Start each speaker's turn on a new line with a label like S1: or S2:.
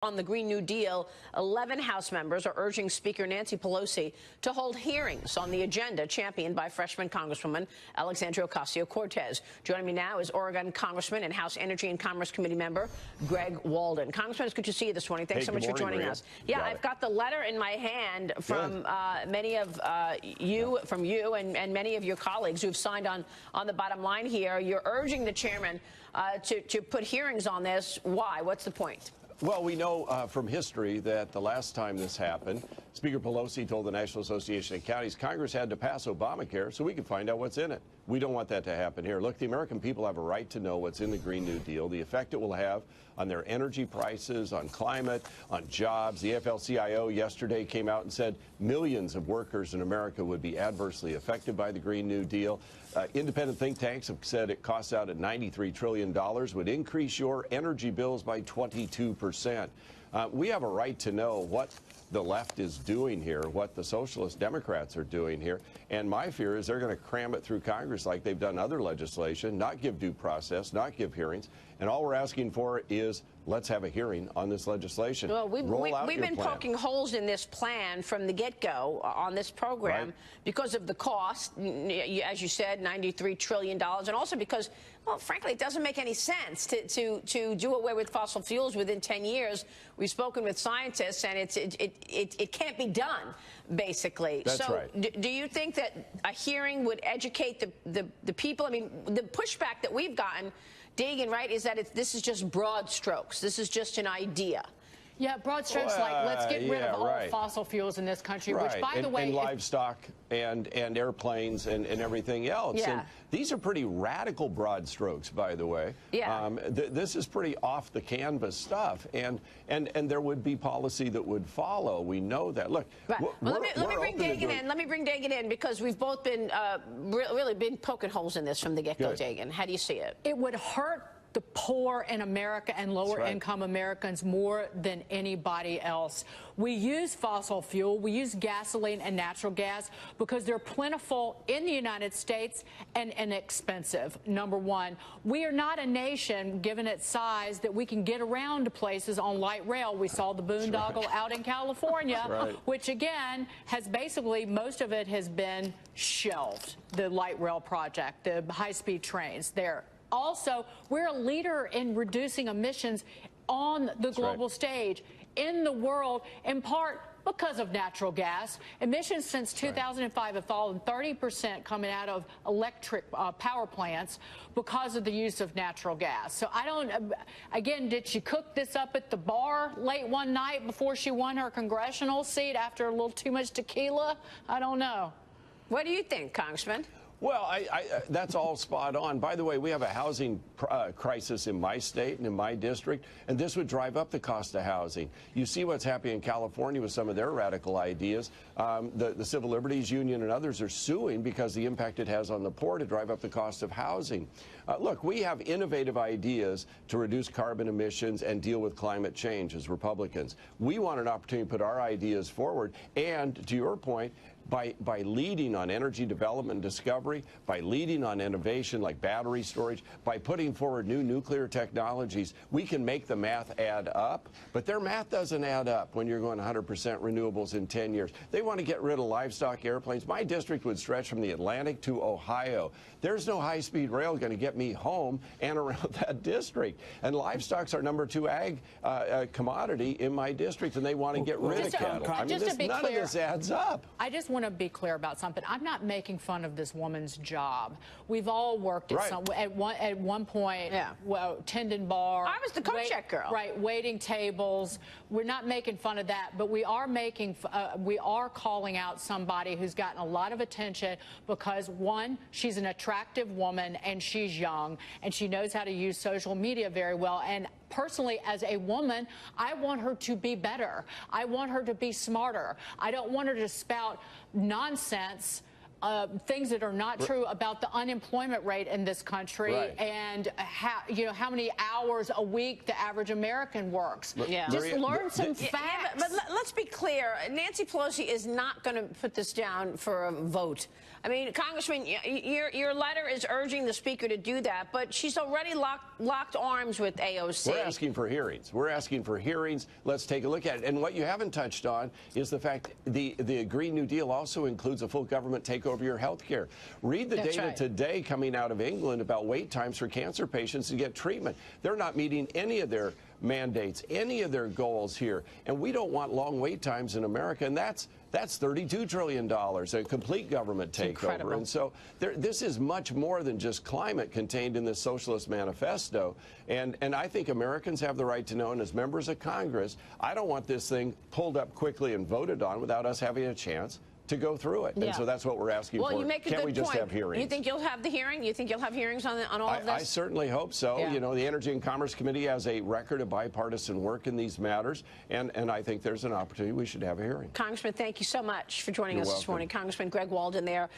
S1: On the Green New Deal, 11 House members are urging Speaker Nancy Pelosi to hold hearings on the agenda championed by freshman Congresswoman Alexandria Ocasio-Cortez. Joining me now is Oregon Congressman and House Energy and Commerce Committee member Greg Walden. Congressman, it's good to see you this morning. Thanks so much for joining us. Yeah, I've got the letter in my hand from many of you and many of your colleagues who've signed on the bottom line here. You're urging the chairman to put hearings on this. Why? What's the point?
S2: Well, we know from history that the last time this happened, Speaker Pelosi told the National Association of Counties Congress had to pass Obamacare so we could find out what's in it. We don't want that to happen here. Look, the American people have a right to know what's in the Green New Deal, the effect it will have on their energy prices, on climate, on jobs. The AFL-CIO yesterday came out and said millions of workers in America would be adversely affected by the Green New Deal. Independent think tanks have said it costs out at $93 trillion, would increase your energy bills by 22%. We have a right to know what the left is doing here, what the Socialist Democrats are doing here. And my fear is they're going to cram it through Congress like they've done other legislation, not give due process, not give hearings. And all we're asking for is let's have a hearing on this legislation.
S1: Well, we've been poking holes in this plan from the get-go on this program because of the cost, as you said, $93 trillion, and also because, well, frankly, it doesn't make any sense to do away with fossil fuels within 10 years. We've spoken with scientists, and it can't be done, basically.
S2: That's right.
S1: Do you think that a hearing would educate the people? I mean, the pushback that we've gotten, Dagan, right, is that this is just broad strokes. This is just an idea.
S3: Yeah, broad strokes like let's get rid of all fossil fuels in this country, which, by the way,
S2: and livestock and airplanes and everything else.
S1: Yeah.
S2: And these are pretty radical broad strokes, by the way.
S1: Yeah.
S2: This is pretty off the canvas stuff, and there would be policy that would follow. We know that. Look,
S1: right. Well, let me bring Dagan in. Let me bring Dagan in because we've both been really been poking holes in this from the get-go. Dagan, how do you see it?
S3: It would hurt the poor in America and lower income Americans more than anybody else. We use fossil fuel, we use gasoline and natural gas because they're plentiful in the United States and inexpensive, number one. We are not a nation, given its size, that we can get around to places on light rail. We saw the boondoggle out in California, which again has basically, most of it has been shelved, the light rail project, the high-speed trains there. Also, we're a leader in reducing emissions on the global stage in the world, in part because of natural gas. Emissions since 2005 have fallen 30% coming out of electric power plants because of the use of natural gas. So I don't, again, did she cook this up at the bar late one night before she won her congressional seat after a little too much tequila? I don't know.
S1: What do you think, Congressman?
S2: Well, that's all spot on. By the way, we have a housing crisis in my state and in my district, and this would drive up the cost of housing. You see what's happening in California with some of their radical ideas. The Civil Liberties Union and others are suing because the impact it has on the poor to drive up the cost of housing. Look, we have innovative ideas to reduce carbon emissions and deal with climate change as Republicans. We want an opportunity to put our ideas forward, and to your point, by leading on energy development and discovery, by leading on innovation like battery storage, by putting forward new nuclear technologies, we can make the math add up. But their math doesn't add up when you're going 100% renewables in 10 years. They want to get rid of livestock airplanes. My district would stretch from the Atlantic to Ohio. There's no high-speed rail going to get me home and around that district. And livestock's our #2 ag commodity in my district, and they want to get rid of cattle. I mean, none of this adds up.
S3: I just want to be clear about something. I'm not making fun of this woman's job. We've all worked at one point. Well, tendon bar.
S1: I was the co-check girl.
S3: Right, waiting tables. We're not making fun of that, but we are calling out somebody who's gotten a lot of attention because, one, she's an attractive woman and she's young and she knows how to use social media very well. And personally, as a woman, I want her to be better. I want her to be smarter. I don't want her to spout nonsense things that are not true about the unemployment rate in this country and how many hours a week the average American works. Just learn some facts.
S1: But let's be clear. Nancy Pelosi is not going to put this down for a vote. I mean, Congressman, your letter is urging the Speaker to do that, but she's already locked arms with AOC.
S2: We're asking for hearings. We're asking for hearings. Let's take a look at it. And what you haven't touched on is the fact the Green New Deal also includes a full government takeover of your health care. Read the data today coming out of England about wait times for cancer patients to get treatment. They're not meeting any of their mandates, any of their goals here. And we don't want long wait times in America. And that's $32 trillion, a complete government takeover. And so this is much more than just climate contained in this socialist manifesto. And I think Americans have the right to know, and as members of Congress, I don't want this thing pulled up quickly and voted on without us having a chance to go through it. And so that's what we're asking for.
S1: You make a
S2: Can't
S1: good
S2: we just
S1: point.
S2: have hearings?
S1: You think you'll have the hearing? You think you'll have hearings on all of this?
S2: I certainly hope so. You know, the Energy and Commerce Committee has a record of bipartisan work in these matters, and I think there's an opportunity we should have a hearing.
S1: Congressman, thank you so much for joining us this morning. Congressman Greg Walden there.